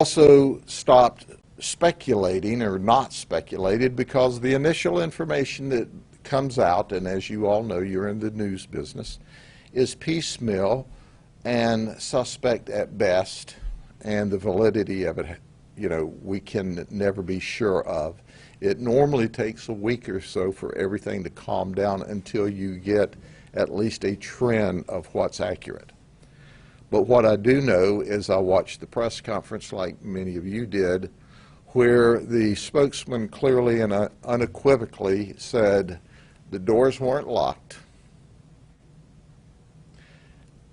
also stopped speculating, or not speculated, because the initial information that comes out, and as you all know, you're in the news business, is piecemeal and suspect at best, and the validity of it, we can never be sure of. It normally takes a week or so for everything to calm down until you get at least a trend of what's accurate. But what I do know is I watched the press conference like many of you did, where the spokesman clearly and unequivocally said the doors weren't locked,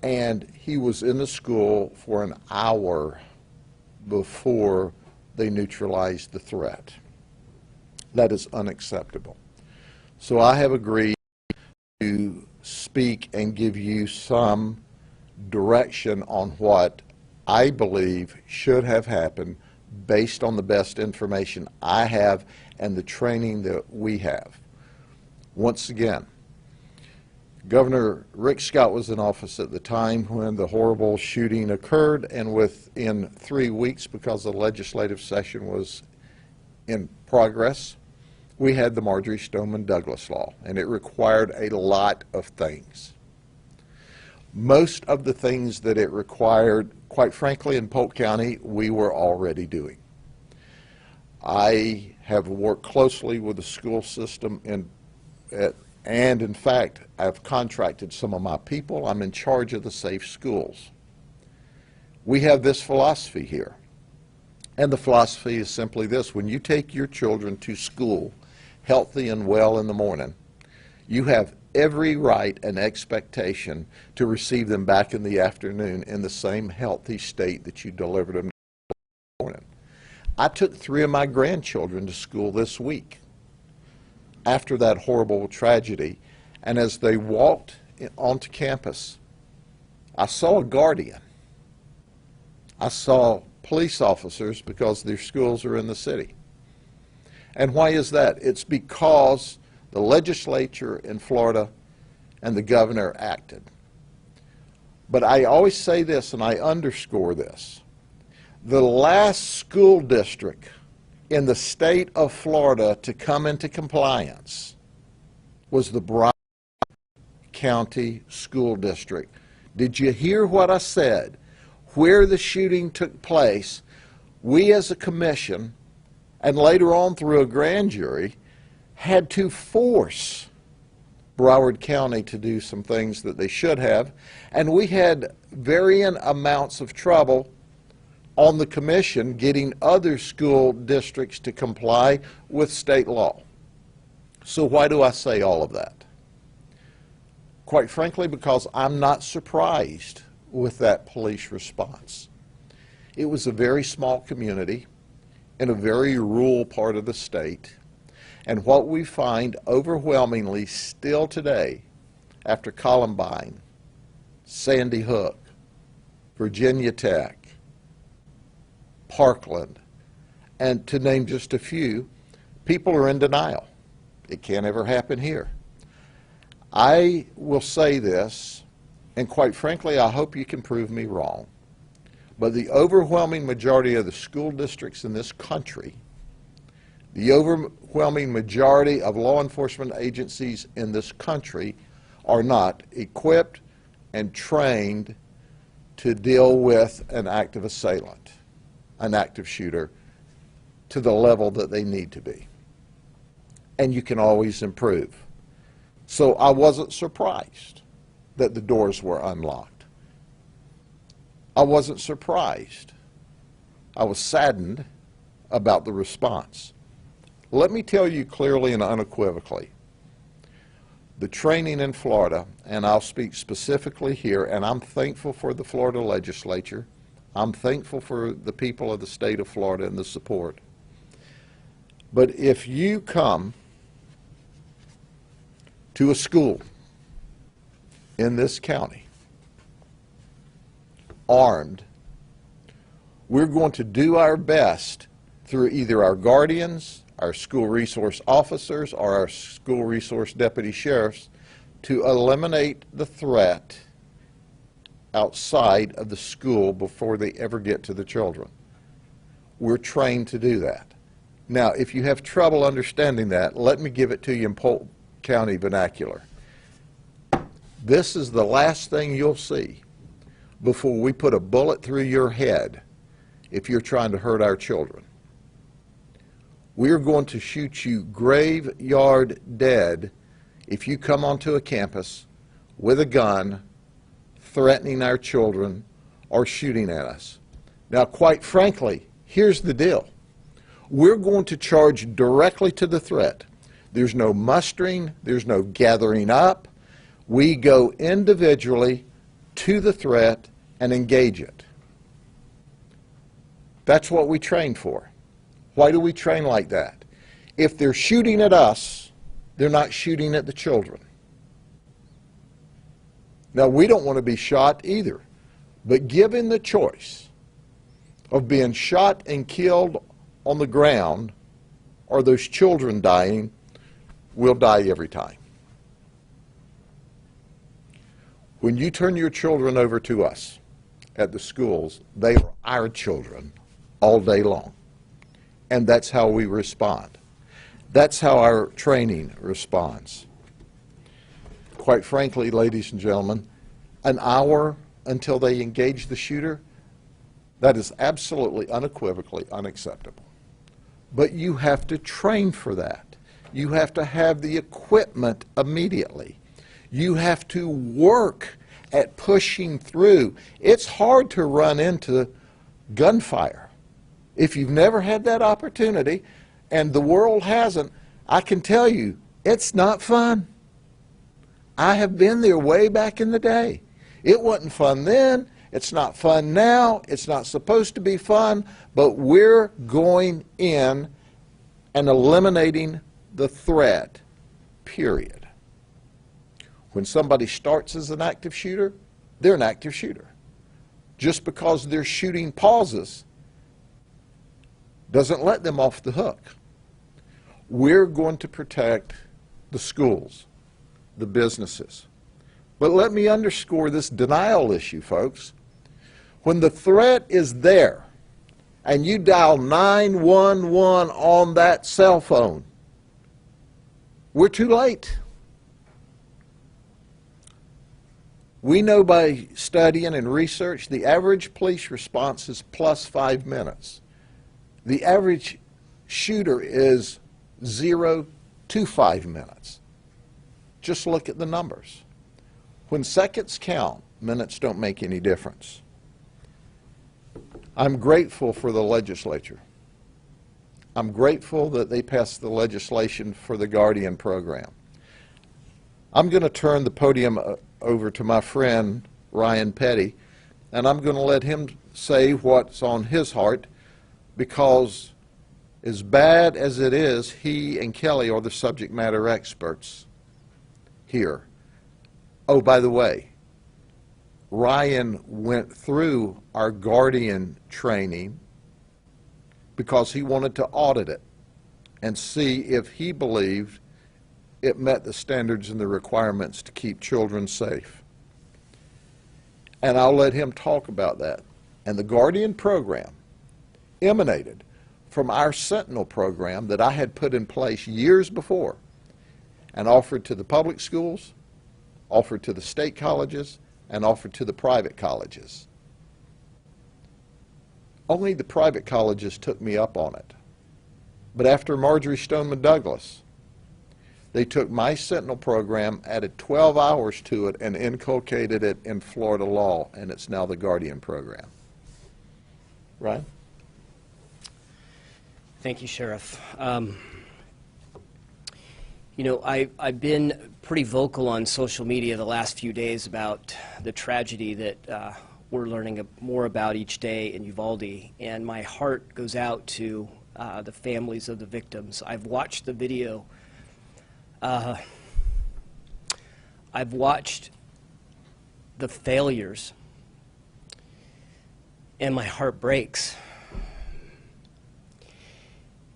and he was in the school for an hour before they neutralized the threat. That is unacceptable. So I have agreed to speak and give you some direction on what I believe should have happened based on the best information I have and the training that we have. Once again, Governor Rick Scott was in office at the time when the horrible shooting occurred, and within 3 weeks, because the legislative session was in progress, we had the Marjory Stoneman Douglas law, and it required a lot of things. Most of the things that it required, quite frankly, in Polk County, we were already doing. I have worked closely with the school system, and in fact, I've contracted some of my people. I'm in charge of the safe schools. We have this philosophy here, and the philosophy is simply this: when you take your children to school healthy and well in the morning, you have every right and expectation to receive them back in the afternoon in the same healthy state that you delivered them in the morning. I took 3 of my grandchildren to school this week after that horrible tragedy, and as they walked onto campus, I saw a guardian. I saw police officers because their schools are in the city. And why is that? It's because the legislature in Florida and the governor acted. But I always say this, and I underscore this: the last school district in the state of Florida to come into compliance was the Broward County School District. Did you hear what I said? Where the shooting took place, we as a commission, and later on through a grand jury, had to force Broward County to do some things that they should have, and we had varying amounts of trouble on the commission getting other school districts to comply with state law. So why do I say all of that? Quite frankly, because I'm not surprised with that police response. It was a very small community in a very rural part of the state, and what we find overwhelmingly still today, after Columbine, Sandy Hook, Virginia Tech, Parkland, and to name just a few, people are in denial. It can't ever happen here. I will say this, and quite frankly, I hope you can prove me wrong, but the overwhelming majority of the school districts in this country, the overwhelming majority of law enforcement agencies in this country are not equipped and trained to deal with an active assailant, an active shooter, to the level that they need to be. And you can always improve. So I wasn't surprised that the doors were unlocked. I wasn't surprised. I was saddened about the response. Let me tell you clearly and unequivocally, the training in Florida, and I'll speak specifically here, and I'm thankful for the Florida legislature. I'm thankful for the people of the state of Florida and the support. But if you come to a school in this county armed, we're going to do our best through either our guardians, our school resource officers, or our school resource deputy sheriffs to eliminate the threat outside of the school before they ever get to the children. We're trained to do that. Now, if you have trouble understanding that, let me give it to you in Polk County vernacular. This is the last thing you'll see before we put a bullet through your head if you're trying to hurt our children. We're going to shoot you graveyard dead if you come onto a campus with a gun, threatening our children or shooting at us. Now, quite frankly, here's the deal. We're going to charge directly to the threat. There's no mustering, there's no gathering up. We go individually to the threat and engage it. That's what we train for. Why do we train like that? If they're shooting at us, they're not shooting at the children. Now, we don't want to be shot either, but given the choice of being shot and killed on the ground or those children dying, we'll die every time. When you turn your children over to us at the schools, they are our children all day long. And that's how we respond. That's how our training responds. Quite frankly, ladies and gentlemen, an hour until they engage the shooter, that is absolutely unequivocally unacceptable. But you have to train for that. You have to have the equipment immediately. You have to work at pushing through. It's hard to run into gunfire. If you've never had that opportunity, and the world hasn't, I can tell you, it's not fun. I have been there way back in the day. It wasn't fun then. It's not fun now. It's not supposed to be fun, but we're going in and eliminating the threat, period. When somebody starts as an active shooter, they're an active shooter. Just because their shooting pauses doesn't let them off the hook. We're going to protect the schools, the businesses. But let me underscore this denial issue, folks. When the threat is there and you dial 911 on that cell phone, we're too late. We know by studying and research the average police response is plus 5 minutes. The average shooter is 0 to 5 minutes. Just look at the numbers. When seconds count, minutes don't make any difference. I'm grateful for the legislature. I'm grateful that they passed the legislation for the Guardian program. I'm going to turn the podium over to my friend Ryan Petty, and I'm going to let him say what's on his heart, because as bad as it is, he and Kelly are the subject matter experts here. Oh, by the way, Ryan went through our Guardian training because he wanted to audit it and see if he believed it met the standards and the requirements to keep children safe. And I'll let him talk about that. And the Guardian program emanated from our Sentinel program that I had put in place years before and offered to the public schools, offered to the state colleges, and offered to the private colleges. Only the private colleges took me up on it. But after Marjorie Stoneman Douglas, they took my Sentinel program, added 12 hours to it, and inculcated it in Florida law, and it's now the Guardian program. Right? Thank you, Sheriff. You know, I've been pretty vocal on social media the last few days about the tragedy that we're learning more about each day in Uvalde, and my heart goes out to the families of the victims. I've watched the video. I've watched the failures, and my heart breaks.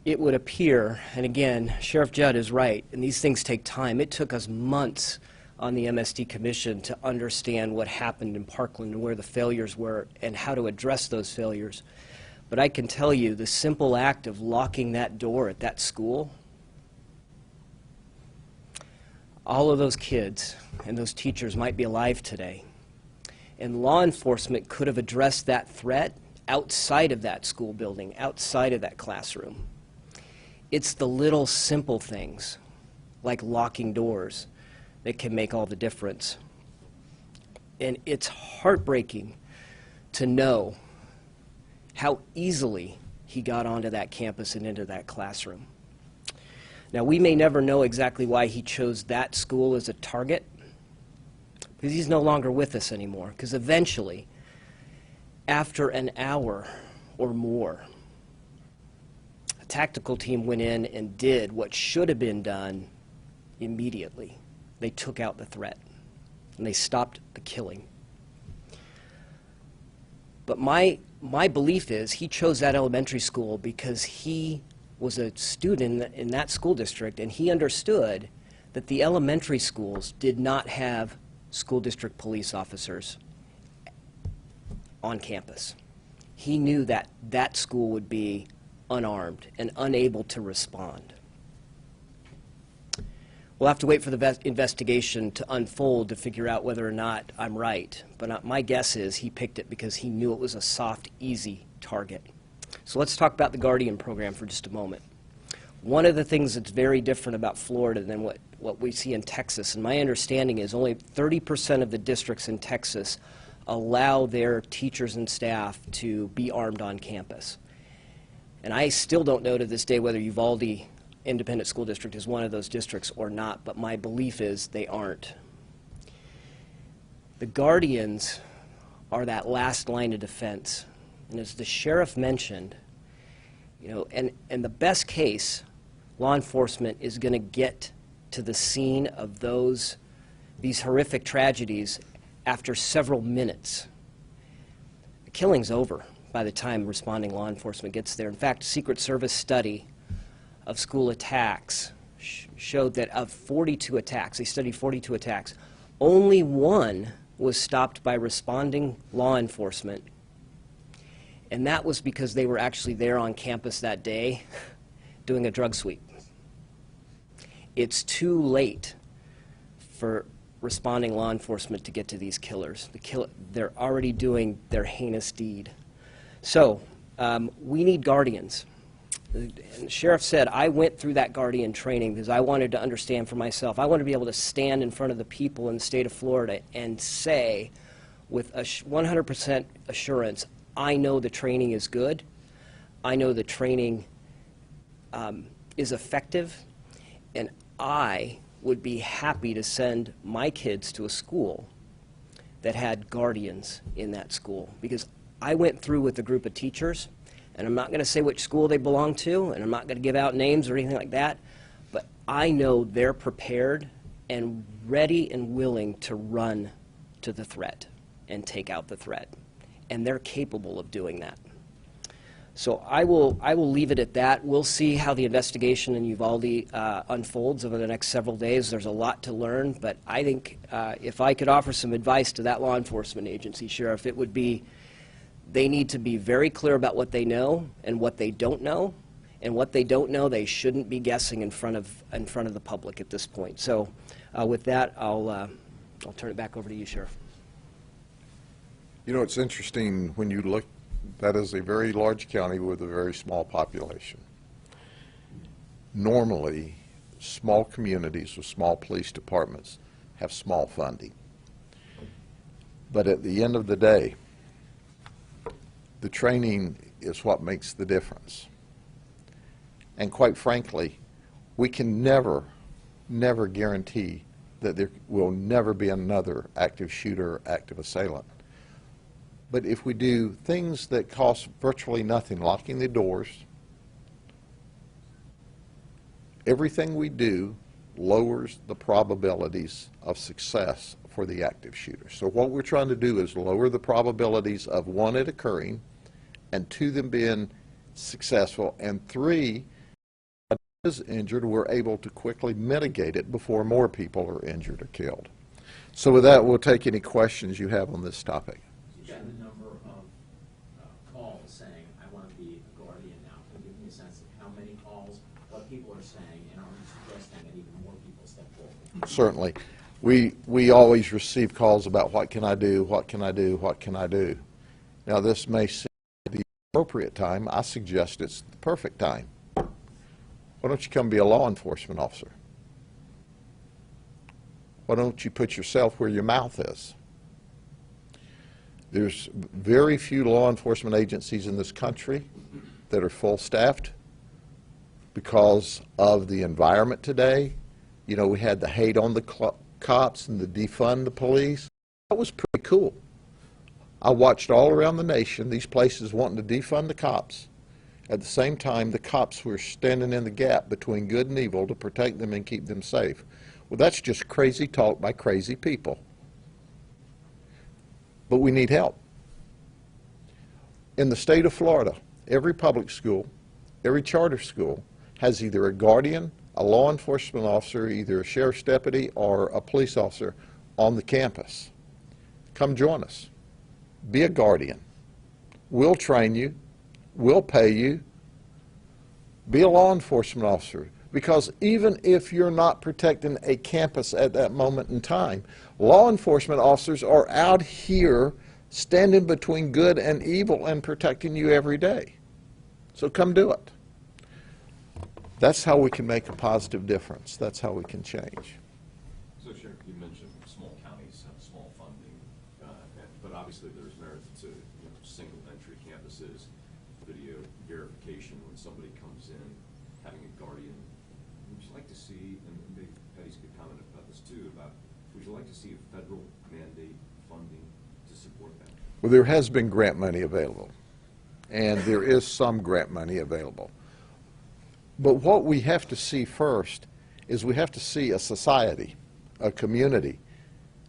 It would appear, and again, Sheriff Judd is right, and these things take time. It took us months on the MSD Commission to understand what happened in Parkland and where the failures were and how to address those failures. But I can tell you the simple act of locking that door at that school, all of those kids and those teachers might be alive today. And law enforcement could have addressed that threat outside of that school building, outside of that classroom. It's the little simple things, like locking doors, that can make all the difference. And it's heartbreaking to know how easily he got onto that campus and into that classroom. Now, we may never know exactly why he chose that school as a target, because he's no longer with us anymore, because eventually, after an hour or more, a tactical team went in and did what should have been done immediately. They took out the threat, and they stopped the killing. But my belief is he chose that elementary school because he was a student in that school district, and he understood that the elementary schools did not have school district police officers on campus. He knew that that school would be unarmed and unable to respond. We'll have to wait for the investigation to unfold to figure out whether or not I'm right. But my guess is he picked it because he knew it was a soft, easy target. So let's talk about the Guardian program for just a moment. One of the things that's very different about Florida than what we see in Texas, and my understanding is only 30% of the districts in Texas allow their teachers and staff to be armed on campus. And I still don't know to this day whether Uvalde Independent School District is one of those districts or not, but my belief is they aren't. The Guardians are that last line of defense. And as the sheriff mentioned, and the best case, law enforcement is going to get to the scene of these horrific tragedies after several minutes. The killing's over by the time responding law enforcement gets there. In fact, a Secret Service study of school attacks showed that of 42 attacks, they studied 42 attacks, only one was stopped by responding law enforcement. And that was because they were actually there on campus that day doing a drug sweep. It's too late for responding law enforcement to get to these killers. They're already doing their heinous deed. So we need guardians. And the sheriff said, I went through that Guardian training because I wanted to understand for myself. I wanted to be able to stand in front of the people in the state of Florida and say with 100% assurance, I know the training is good. I know the training is effective. And I would be happy to send my kids to a school that had guardians in that school. Because I went through with a group of teachers, and I'm not going to say which school they belong to, and I'm not going to give out names or anything like that, but I know they're prepared and ready and willing to run to the threat and take out the threat. And they're capable of doing that. So I will leave it at that. We'll see how the investigation in Uvalde unfolds over the next several days. There's a lot to learn, but I think if I could offer some advice to that law enforcement agency, Sheriff, it would be they need to be very clear about what they know and what they don't know, and what they don't know they shouldn't be guessing in front of the public at this point. So with that, I'll turn it back over to you, Sheriff. You know, it's interesting when you look, that is a very large county with a very small population. Normally, small communities with small police departments have small funding. But at the end of the day, the training is what makes the difference. And quite frankly, we can never guarantee that there will never be another active shooter, active assailant. But if we do things that cost virtually nothing, locking the doors, everything we do lowers the probabilities of success for the active shooter. So what we're trying to do is lower the probabilities of one, it occurring, and two, them being successful, and three, if one is injured, we're able to quickly mitigate it before more people are injured or killed. So with that, we'll take any questions you have on this topic. You got the number of calls saying, I want to be a sense of how many calls, what people are saying, and are you suggesting that even more people step forward? Certainly. We always receive calls about what can I do, what can I do, what can I do. Now this may seem the appropriate time. I suggest it's the perfect time. Why don't you come be a law enforcement officer? Why don't you put yourself where your mouth is? There's very few law enforcement agencies in this country that are full-staffed because of the environment today. You know, we had the hate on the cops and the defund the police. That was pretty cool. I watched all around the nation these places wanting to defund the cops. At the same time, the cops were standing in the gap between good and evil to protect them and keep them safe. Well, that's just crazy talk by crazy people. But we need help. In the state of Florida, every public school, every charter school has either a guardian, a law enforcement officer, either a sheriff's deputy or a police officer on the campus. Come join us. Be a guardian. We'll train you. We'll pay you. Be a law enforcement officer. Because even if you're not protecting a campus at that moment in time, law enforcement officers are out here standing between good and evil and protecting you every day. So come do it. That's how we can make a positive difference. That's how we can change. So, Sheriff, you mentioned small counties have small funding, but obviously there's merit to single entry campuses, video verification when somebody comes in, having a guardian. Would you like to see, and maybe Patty's could comment about this too, about would you like to see a federal mandate funding to support that? Well, there has been grant money available, and there is some grant money available. But what we have to see first is we have to see a society, a community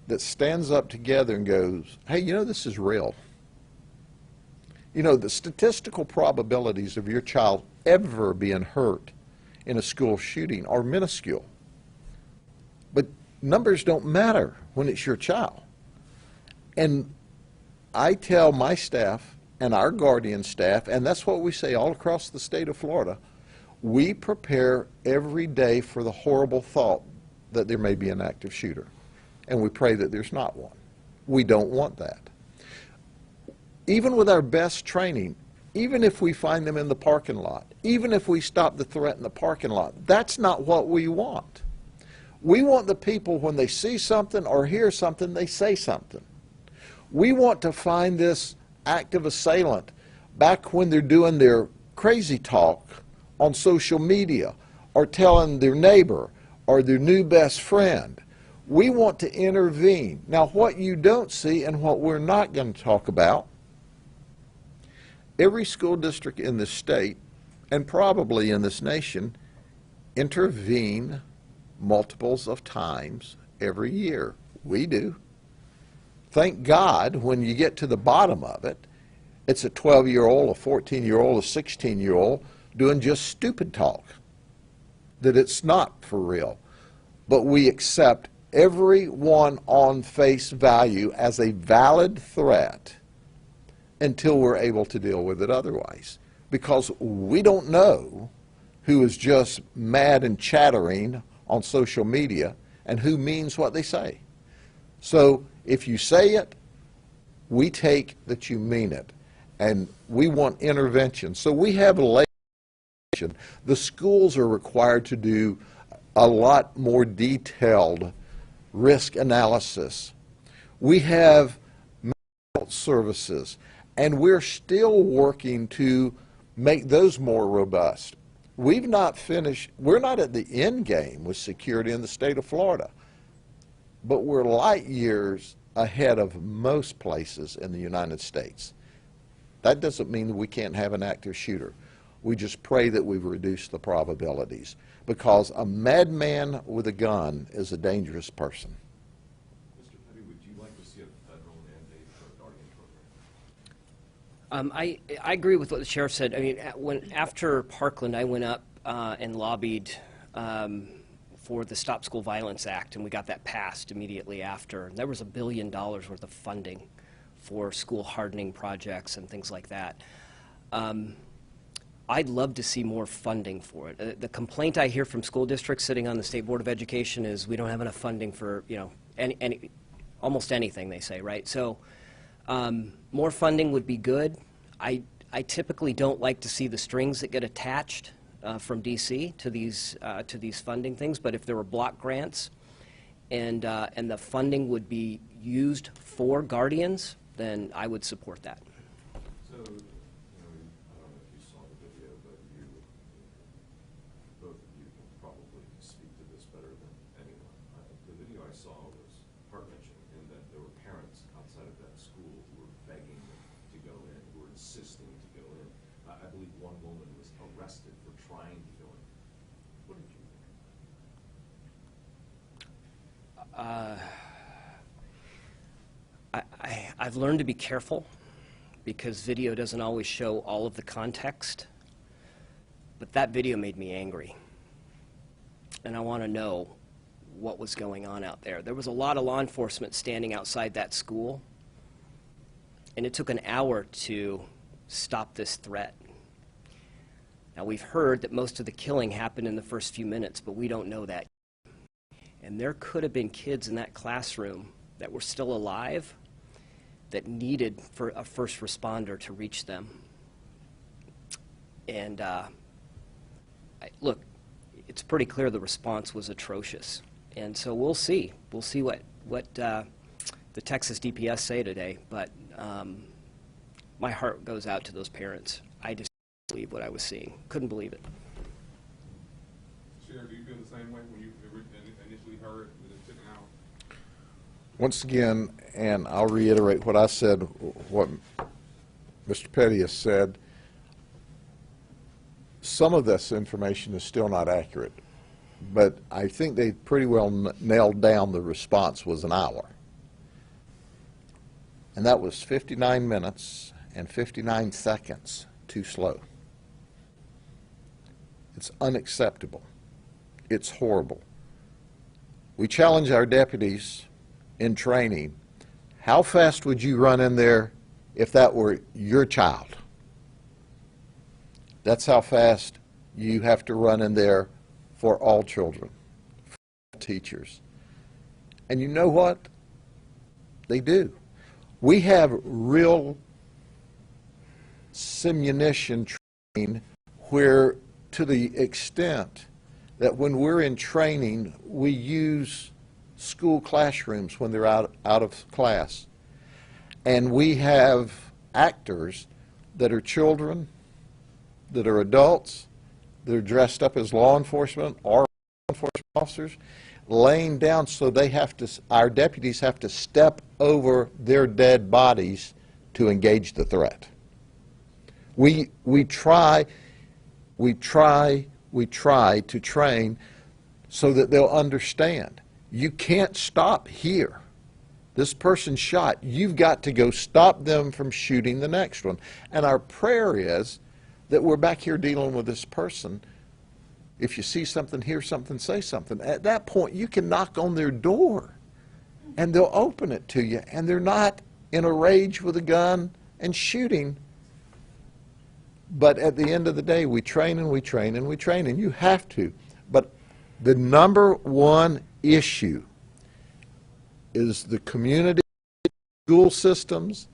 that stands up together and goes, hey, you know, this is real. You know, the statistical probabilities of your child ever being hurt in a school shooting are minuscule. But numbers don't matter when it's your child. And I tell my staff and our guardian staff, and that's what we say all across the state of Florida, we prepare every day for the horrible thought that there may be an active shooter. And we pray that there's not one. We don't want that. Even with our best training, even if we find them in the parking lot, even if we stop the threat in the parking lot, that's not what we want. We want the people, when they see something or hear something, they say something. We want to find this active assailant back when they're doing their crazy talk on social media or telling their neighbor or their new best friend. We want to intervene. Now, what you don't see and what we're not going to talk about, every school district in this state and probably in this nation intervene multiples of times every year. We do. Thank God when you get to the bottom of it, it's a 12-year-old, a 14-year-old, a 16-year-old doing just stupid talk, that it's not for real. But we accept everyone on face value as a valid threat until we're able to deal with it otherwise. Because we don't know who is just mad and chattering on social media and who means what they say. So if you say it, we take that you mean it. And we want intervention. So we have the schools are required to do a lot more detailed risk analysis. We have mental health services, and we're still working to make those more robust. We've not finished, we're not at the end game with security in the state of Florida, but we're light years ahead of most places in the United States. That doesn't mean that we can't have an active shooter. We just pray that we've reduced the probabilities, because a madman with a gun is a dangerous person. Mr. Petty, would you like to see a federal mandate for a guardian program? I agree with what the sheriff said. I mean, after Parkland, I went up and lobbied for the Stop School Violence Act, and we got that passed immediately after. There was $1 billion worth of funding for school hardening projects and things like that. I'd love to see more funding for it. The complaint I hear from school districts sitting on the State Board of Education is we don't have enough funding for, you know, almost anything they say, right? So more funding would be good. I typically don't like to see the strings that get attached from DC to these funding things, but if there were block grants and the funding would be used for guardians, then I would support that. So, you know, I don't know if you saw the video, but both of you can probably speak to this better than anyone. The video I saw was heart-wrenching in that there were parents outside of that school who were begging them to go in, who were insisting to go in. I believe one woman was arrested for trying to go in. What did you think? I've learned to be careful because video doesn't always show all of the context, but that video made me angry. And I want to know what was going on out there. There was a lot of law enforcement standing outside that school, and it took an hour to stop this threat. Now, we've heard that most of the killing happened in the first few minutes, but we don't know that. And there could have been kids in that classroom that were still alive that needed for a first responder to reach them. And look, it's pretty clear the response was atrocious. And so we'll see. We'll see what the Texas DPS say today. But my heart goes out to those parents. I just couldn't believe what I was seeing. Couldn't believe it. Sheriff, do you feel the same way when you initially heard that it took an hour? Once again, and I'll reiterate what I said, what Mr. Petty has said, some of this information is still not accurate, but I think they pretty well nailed down the response was an hour. And that was 59 minutes and 59 seconds too slow. It's unacceptable. It's horrible. We challenge our deputies in training. How fast would you run in there if that were your child? That's how fast you have to run in there for all children, for all teachers. And you know what? They do. We have real simunition training where, to the extent that when we're in training, we use school classrooms when they're out of class. And we have actors that are children, that are adults, that are dressed up as law enforcement or law enforcement officers, laying down so they have to, our deputies have to step over their dead bodies to engage the threat. We try to train so that they'll understand. You can't stop here. This person shot. You've got to go stop them from shooting the next one. And our prayer is that we're back here dealing with this person. If you see something, hear something, say something. At that point, you can knock on their door and they'll open it to you. And they're not in a rage with a gun and shooting. But at the end of the day, we train and we train and we train, and you have to. But the number one issue is the community, school systems,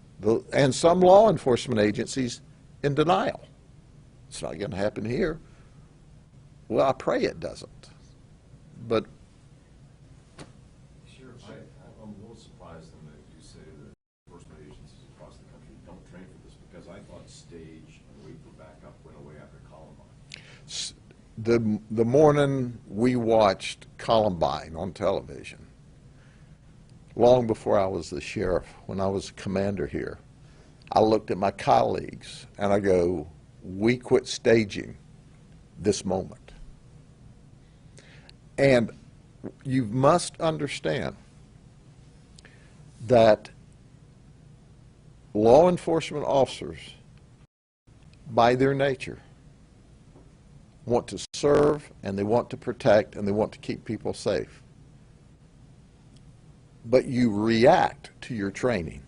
and some law enforcement agencies in denial. It's not going to happen here. Well, I pray it doesn't. But Sheriff, I'm a little surprised then that you say that enforcement agencies across the country don't train for this, because I thought stage and wait for backup went away after Columbine. the morning we watched Columbine on television, long before I was the sheriff, when I was commander here, I looked at my colleagues and I go, we quit staging this moment. And you must understand that law enforcement officers, by their nature, want to serve and they want to protect and they want to keep people safe. But you react to your training,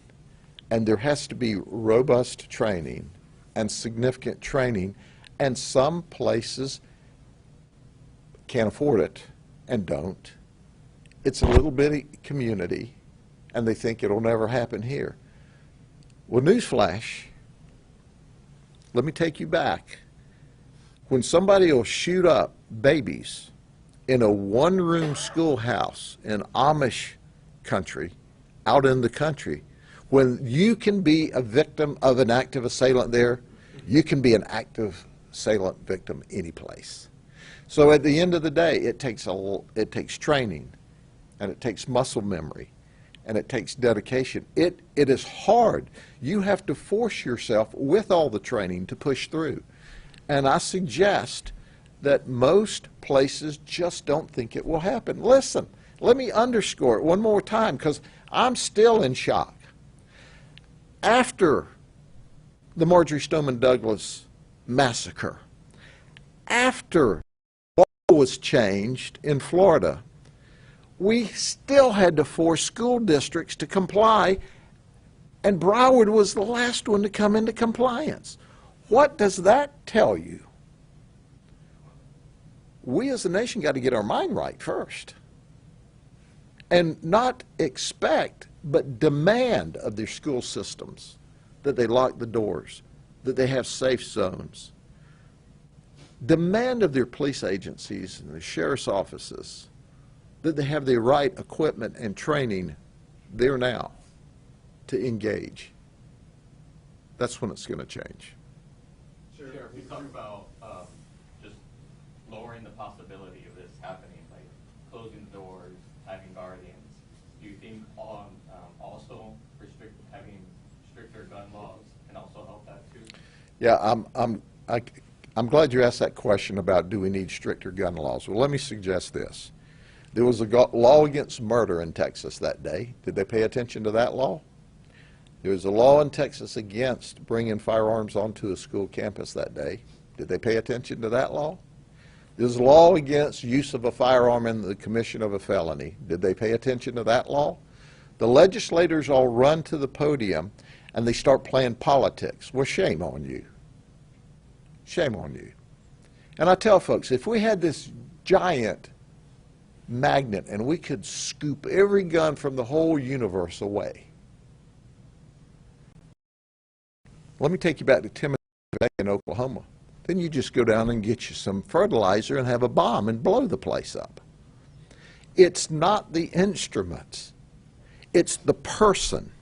and there has to be robust training and significant training And some places can't afford it and don't. It's a little bitty community, and they think it'll never happen here. Well, newsflash, let me take you back. When somebody will shoot up babies in a one-room schoolhouse in Amish country, out in the country, when you can be a victim of an active assailant there, you can be an active assailant victim any place. So at the end of the day, it takes training, and it takes muscle memory, and it takes dedication. It is hard. You have to force yourself with all the training to push through. And I suggest that most places just don't think it will happen. Listen, let me underscore it one more time, because I'm still in shock. After the Marjory Stoneman Douglas massacre, after the law was changed in Florida, we still had to force school districts to comply, and Broward was the last one to come into compliance. What does that tell you? We as a nation got to get our mind right first, and not expect, but demand of their school systems that they lock the doors, that they have safe zones. Demand of their police agencies and the sheriff's offices that they have the right equipment and training there now to engage. That's when it's going to change. Sheriff, you talk about just lowering the possibility of this happening, like closing the doors, having guardians. Do you think also having stricter gun laws can also help that too? Yeah, I'm glad you asked that question about do we need stricter gun laws. Well, let me suggest this. There was a law against murder in Texas that day. Did they pay attention to that law? There was a law in Texas against bringing firearms onto a school campus that day. Did they pay attention to that law? There's a law against use of a firearm in the commission of a felony. Did they pay attention to that law? The legislators all run to the podium and they start playing politics. Well, shame on you. Shame on you. And I tell folks, if we had this giant magnet and we could scoop every gun from the whole universe away. Let me take you back to Timothy in Oklahoma. Then you just go down and get you some fertilizer and have a bomb and blow the place up. It's not the instruments. It's the person.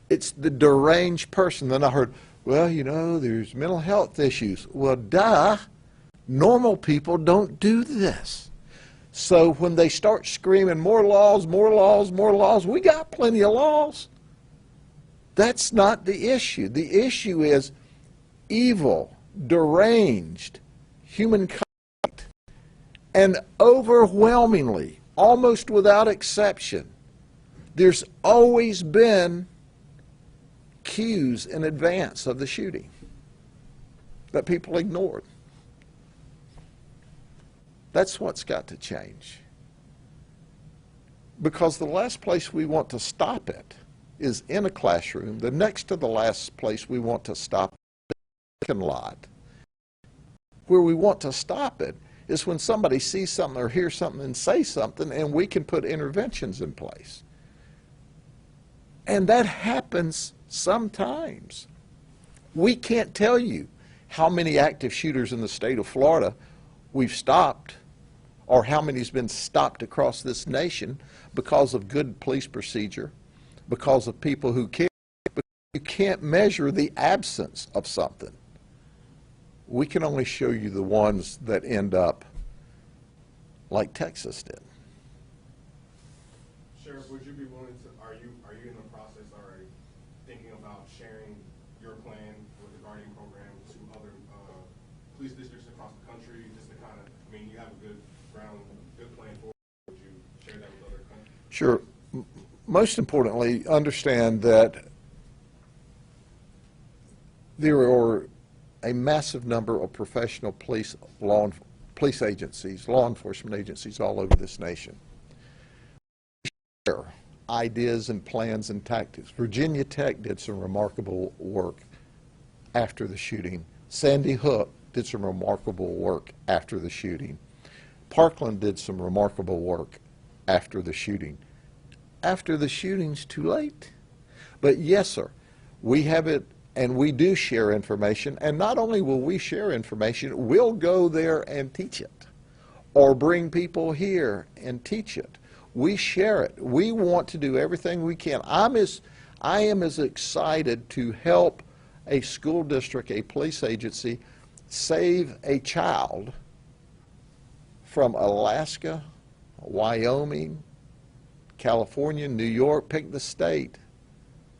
It's the deranged person. Then I heard, well, you know, there's mental health issues. Well, duh. Normal people don't do this. So when they start screaming, more laws, more laws, more laws, we got plenty of laws. That's not the issue. The issue is evil, deranged humankind. And overwhelmingly, almost without exception, there's always been cues in advance of the shooting that people ignored. That's what's got to change. Because the last place we want to stop it is in a classroom. The next to the last place we want to stop it is the parking lot. Where we want to stop it is when somebody sees something or hears something and says something, and we can put interventions in place. And that happens sometimes. We can't tell you how many active shooters in the state of Florida we've stopped, or how many's been stopped across this nation because of good police procedure, because of people who care. But you can't measure the absence of something. We can only show you the ones that end up like Texas did. Sheriff, would you be willing to, are you in the process already thinking about sharing your plan with the Guardian program to other police districts across the country, just to kind of, I mean, you have a good plan for it. Would you share that with other countries? Sure. Most importantly, understand that there are a massive number of professional police agencies, law enforcement agencies all over this nation. We share ideas and plans and tactics. Virginia Tech did some remarkable work after the shooting. Sandy Hook did some remarkable work after the shooting. Parkland did some remarkable work after the shooting. After the shooting's too late. But yes, sir, we have it, and we do share information, and not only will we share information, we'll go there and teach it, or bring people here and teach it. We share it. We want to do everything we can. I am as excited to help a school district, a police agency, save a child from Alaska, Wyoming, California, New York, pick the state,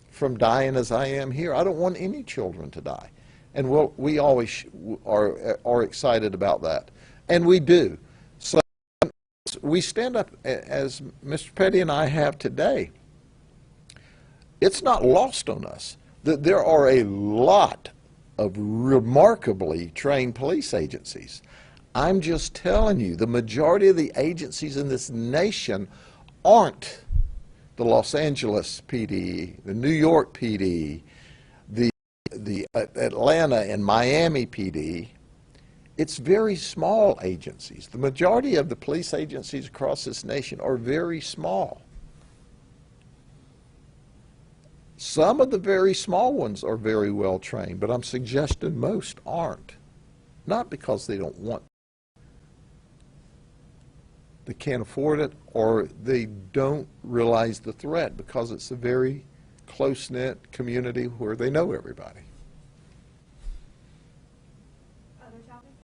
from dying as I am here. I don't want any children to die. And we always are excited about that. And we do. So we stand up, as Mr. Petty and I have today. It's not lost on us that there are a lot of remarkably trained police agencies. I'm just telling you, the majority of the agencies in this nation aren't the Los Angeles PD, the New York PD, the Atlanta and Miami PD. It's very small agencies. The majority of the police agencies across this nation are very small. Some of the very small ones are very well trained, but I'm suggesting most aren't. Not because they don't want, they can't afford it, or they don't realize the threat, because it's a very close-knit community where they know everybody.